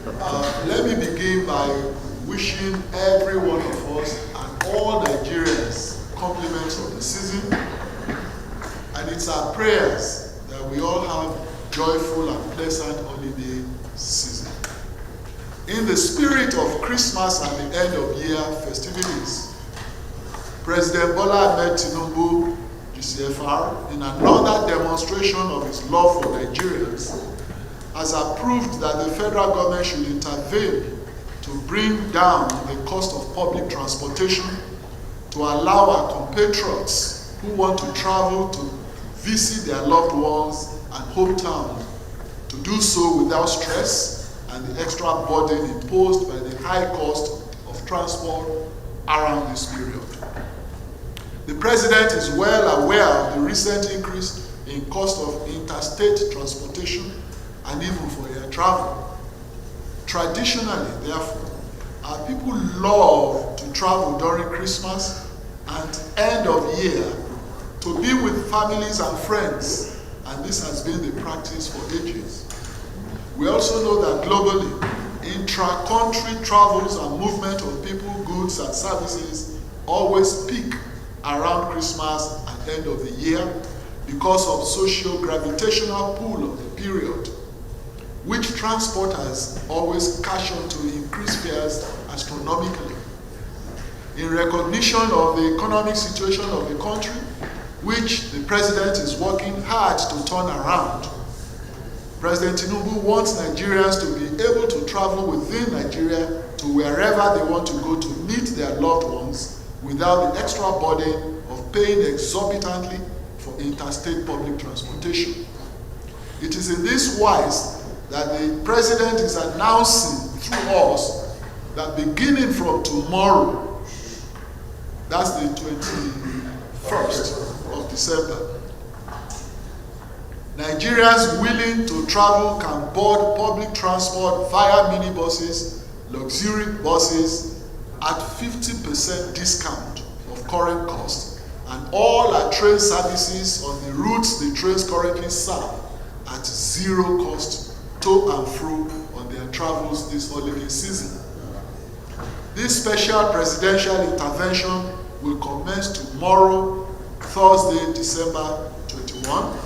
Let me begin by wishing every one of us and all Nigerians compliments of the season. And it's our prayers that we all have joyful and pleasant holiday season. In the spirit of Christmas and the end of year festivities, President Bola Tinubu, GCFR, in another demonstration of his love for Nigerians, has approved that the federal government should intervene to bring down the cost of public transportation to allow our compatriots who want to travel to visit their loved ones and hometown to do so without stress and the extra burden imposed by the high cost of transport around this period. The President is well aware of the recent increase in cost of interstate transportation and even for air travel. Traditionally, therefore, our people love to travel during Christmas and end of year to be with families and friends, and this has been the practice for ages. We also know that globally, intra-country travels and movement of people, goods, and services always peak around Christmas and end of the year because of social gravitational pull of the period, which transporters always cash on to increase fares astronomically. In recognition of the economic situation of the country, which the President is working hard to turn around, President Tinubu wants Nigerians to be able to travel within Nigeria to wherever they want to go to meet their loved ones without the extra burden of paying exorbitantly for interstate public transportation. It is in this wise that the President is announcing through us that beginning from tomorrow, that's the 21st of December, Nigerians willing to travel can board public transport via minibuses, luxury buses at 50% discount of current cost, and all our train services on the routes the trains currently serve at zero cost to and fro on their travels this holiday season. This special presidential intervention will commence tomorrow, Thursday, December 21,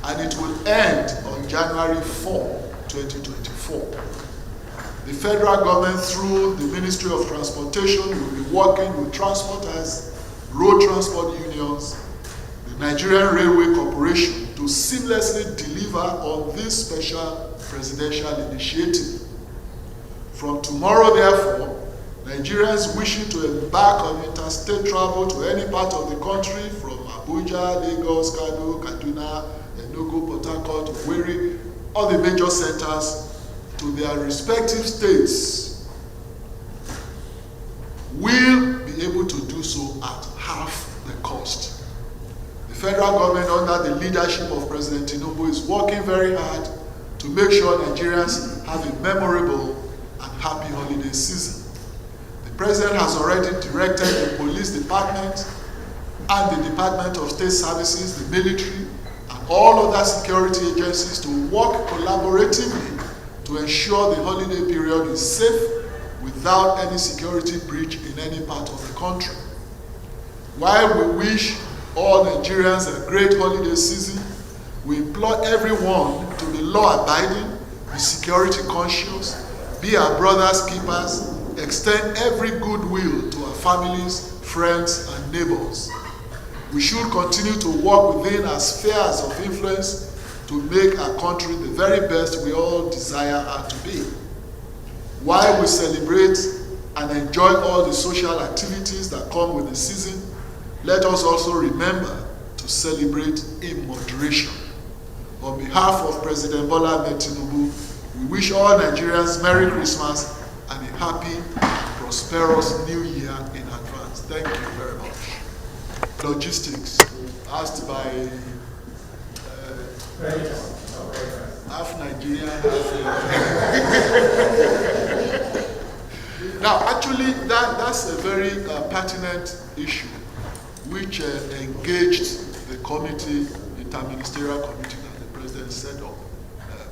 and it will end on January 4, 2024. The federal government, through the Ministry of Transportation, will be working with transporters, road transport unions, the Nigerian Railway Corporation to seamlessly deliver on this special presidential initiative. From tomorrow, therefore, Nigerians wishing to embark on interstate travel to any part of the country from Abuja, Lagos, Kano, Kaduna, Enugu, Port Harcourt, Owerri, all the major centers to their respective states will be able to do so at half the cost. The federal government, under the leadership of President Tinubu, is working very hard to make sure Nigerians have a memorable and happy holiday season. The President has already directed the police department and the Department of State Services, the military, and all other security agencies to work collaboratively to ensure the holiday period is safe without any security breach in any part of the country. While we wish all Nigerians a great holiday season, we implore everyone to be law-abiding, be security conscious, be our brothers' keepers, extend every goodwill to our families, friends, and neighbors. We should continue to work within our spheres of influence to make our country the very best we all desire her to be. While we celebrate and enjoy all the social activities that come with the season, let us also remember to celebrate in moderation. On behalf of President Bola Tinubu, we wish all Nigerians Merry Christmas and a happy and prosperous New Year in advance. Thank you very much. Logistics, asked by half Nigerian, half Now, actually, that's a very pertinent issue, which engaged the committee, interministerial committee that the President set up,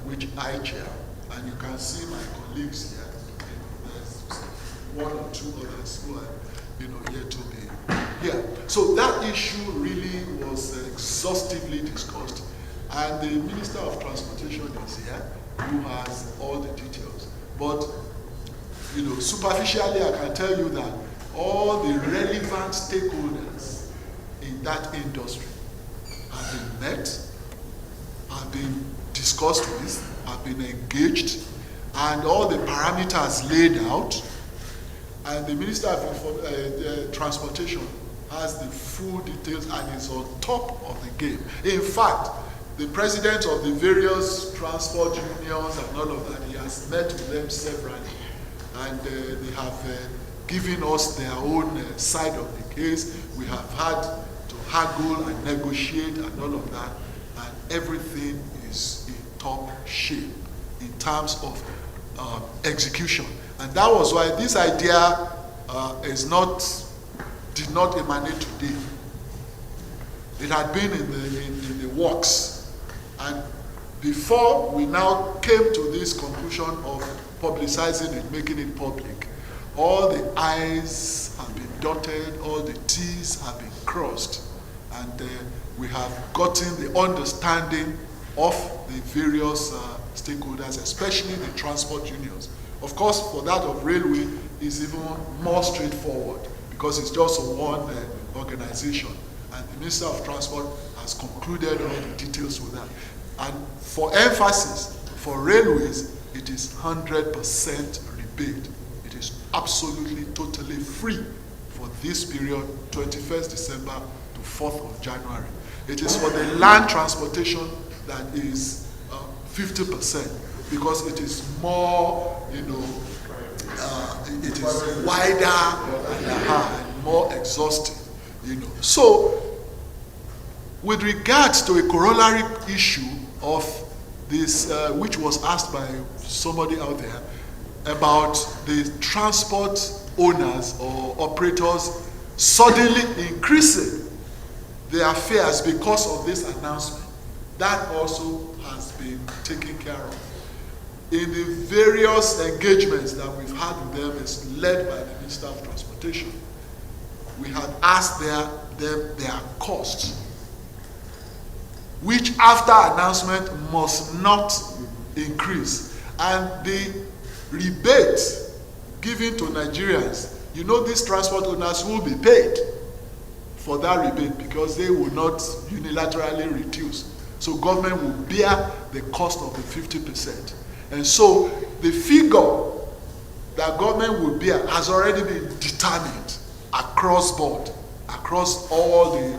which I chair. And you can see my colleagues here. There's one or two others who are, yet to be here. So that issue really was exhaustively discussed. And the Minister of Transportation is here, who has all the details. But, superficially, I can tell you that all the relevant stakeholders in that industry have been met, have been discussed with, have been engaged, and all the parameters laid out. And the Minister of Transportation has the full details and is on top of the game. In fact, the president of the various transport unions and all of that, he has met with them severally. And they have given us their own side of the case. We have had to haggle and negotiate and all of that. And everything is in top shape in terms of execution. And that was why this idea did not emanate today. It had been in the works. And before we now came to this conclusion of publicizing it, making it public, all the I's have been dotted, all the T's have been crossed, and we have gotten the understanding of the various stakeholders, especially the transport unions. Of course, for that of railway is even more straightforward because it's just one organization, and the Minister of Transport has concluded all the details with that. And for emphasis, for railways, it is 100% rebate. It is absolutely, totally free for this period, 21st December to 4th of January. It is for the land transportation that is 50% because it is more, it is wider and more exhaustive, So, with regards to a corollary issue of this, which was asked by somebody out there about the transport owners or operators suddenly increasing their fares because of this announcement, that also has been taken care of. In the various engagements that we've had with them, is led by the Minister of Transportation. We had asked them their costs, which after announcement must not increase. And the rebate given to Nigerians, these transport owners will be paid for that rebate because they will not unilaterally reduce. So government will bear the cost of the 50%. And so the figure that government will bear has already been determined across board, across all the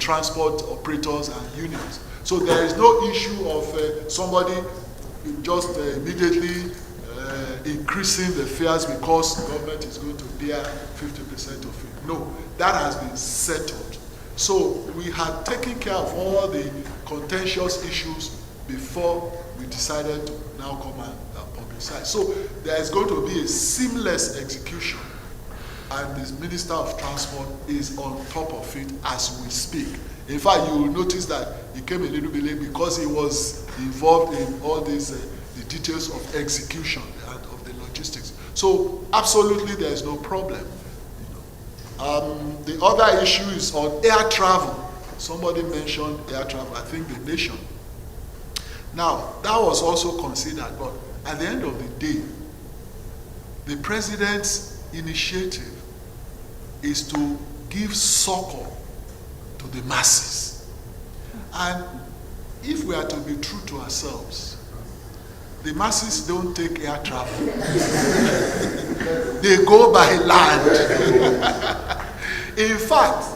transport operators and unions. So there is no issue of somebody just immediately increasing the fares because government is going to bear 50% of it. No, that has been settled. So we had taken care of all the contentious issues before we decided to now come and publicize. So there is going to be a seamless execution, and the Minister of Transport is on top of it as we speak. In fact, you will notice that he came a little bit late because he was involved in all these the details of execution and of the logistics. So absolutely there is no problem. The other issue is on air travel. Somebody mentioned air travel, I think the nation. Now, that was also considered, but at the end of the day, the president's initiative is to give succor to the masses. And if we are to be true to ourselves, the masses don't take air travel. They go by land. In fact,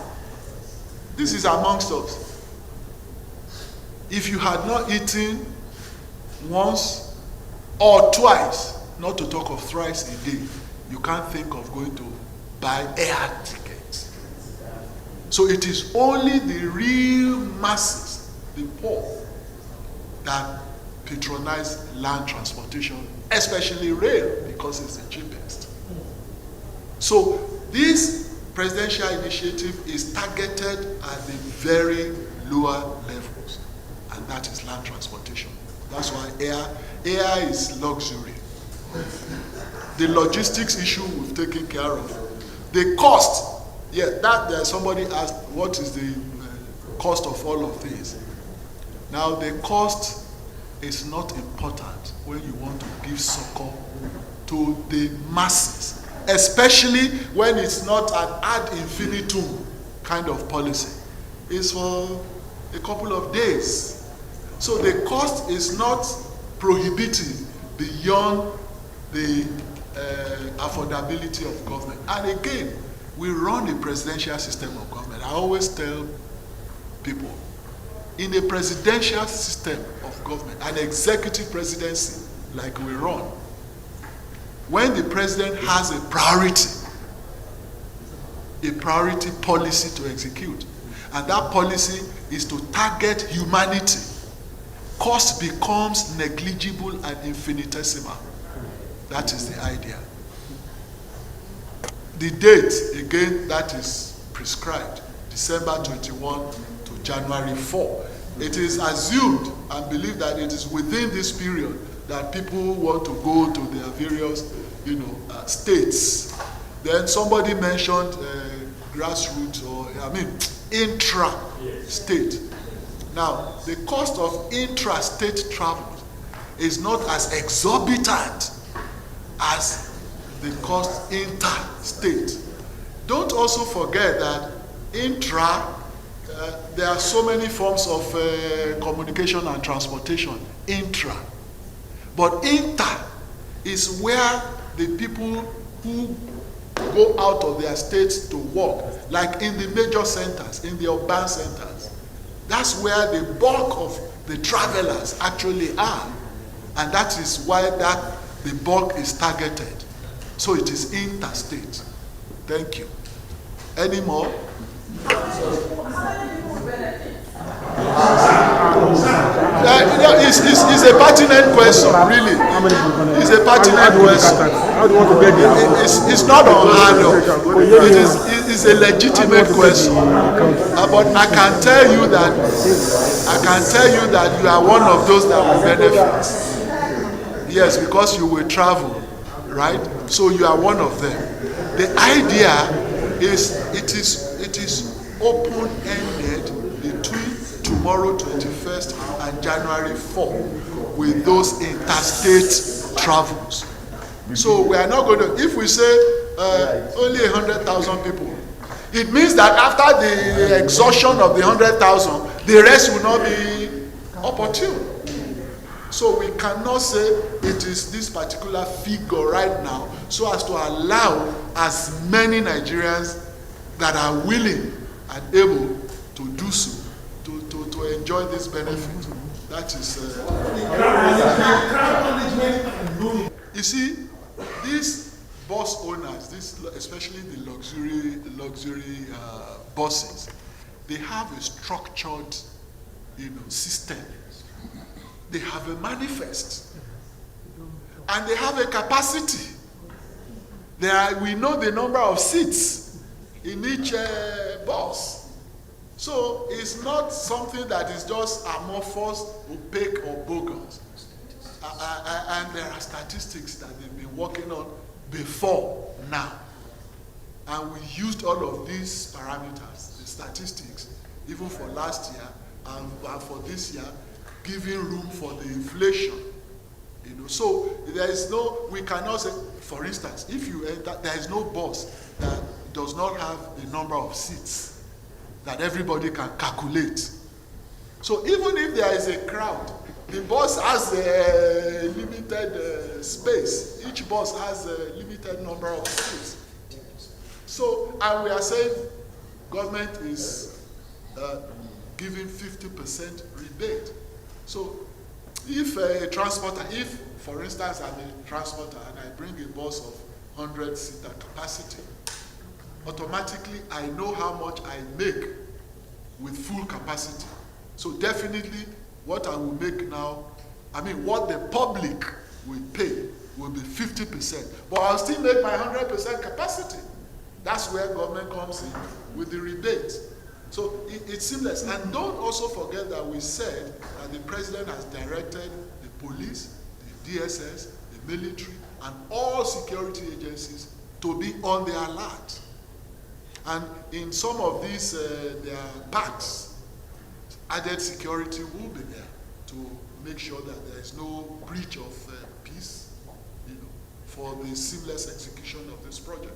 this is amongst us. If you had not eaten once or twice, not to talk of thrice a day, you can't think of going to buy air tickets. So it is only the real masses, the poor, that patronize land transportation, especially rail, because it's the cheapest. So this presidential initiative is targeted at the very lower levels, and that is land transportation. That's why air is luxury. The logistics issue we've taken care of. The cost, somebody asked, what is the cost of all of these? Now, the cost is not important when you want to give succor to the masses, especially when it's not an ad infinitum kind of policy. It's for a couple of days. So the cost is not prohibitive beyond the affordability of government. And again, we run a presidential system of government. I always tell people, in a presidential system of government, an executive presidency like we run, when the president has a priority policy to execute, and that policy is to target humanity, cost becomes negligible and infinitesimal. That is the idea. The date, again, that is prescribed, December 21 to January 4. It is assumed and believed that it is within this period that people want to go to their various, states. Then somebody mentioned grassroots intra-state. Now, the cost of intra-state travel is not as exorbitant as the cost interstate. Don't also forget that there are so many forms of communication and transportation, intra. But inter is where the people who go out of their states to work, like in the major centers, in the urban centers. That's where the bulk of the travelers actually are. And that is why the bulk is targeted. So it is interstate. Thank you. Any more? It's a pertinent question, really. It's a pertinent question. How do you want to get there? It's not unheard of. It's a legitimate question. But I can tell you that you are one of those that will benefit. Yes, because you will travel, right? So you are one of them. The idea is it is open-ended between tomorrow 21st and January 4 with those interstate travels. So we are not going to, if we say only 100,000 people, it means that after the exhaustion of the 100,000, the rest will not be opportune. So we cannot say it is this particular figure right now so as to allow as many Nigerians that are willing and able to do so to enjoy this benefit. That is you see, these bus owners, especially the luxury buses, they have a structured system. They have a manifest, and they have a capacity. We know the number of seats in each bus. So it's not something that is just amorphous, opaque, or bogus. And there are statistics that they've been working on before now. And we used all of these parameters, the statistics, even for last year and for this year, giving room for the inflation. So we cannot say, for instance, if you enter, there is no bus that does not have the number of seats that everybody can calculate. So even if there is a crowd, the bus has a limited space. Each bus has a limited number of seats. So, and we are saying government is giving 50% rebate. So if a transporter, for instance I'm a transporter and I bring a bus of 100-seater capacity, automatically I know how much I make with full capacity. So definitely what I will make now, what the public will pay will be 50%. But I'll still make my 100% capacity. That's where government comes in with the rebate. So it's seamless. And don't also forget that we said that the president has directed the police, the DSS, the military, and all security agencies to be on the alert. And in some of these their parks, added security will be there to make sure that there is no breach of peace, for the seamless execution of this project.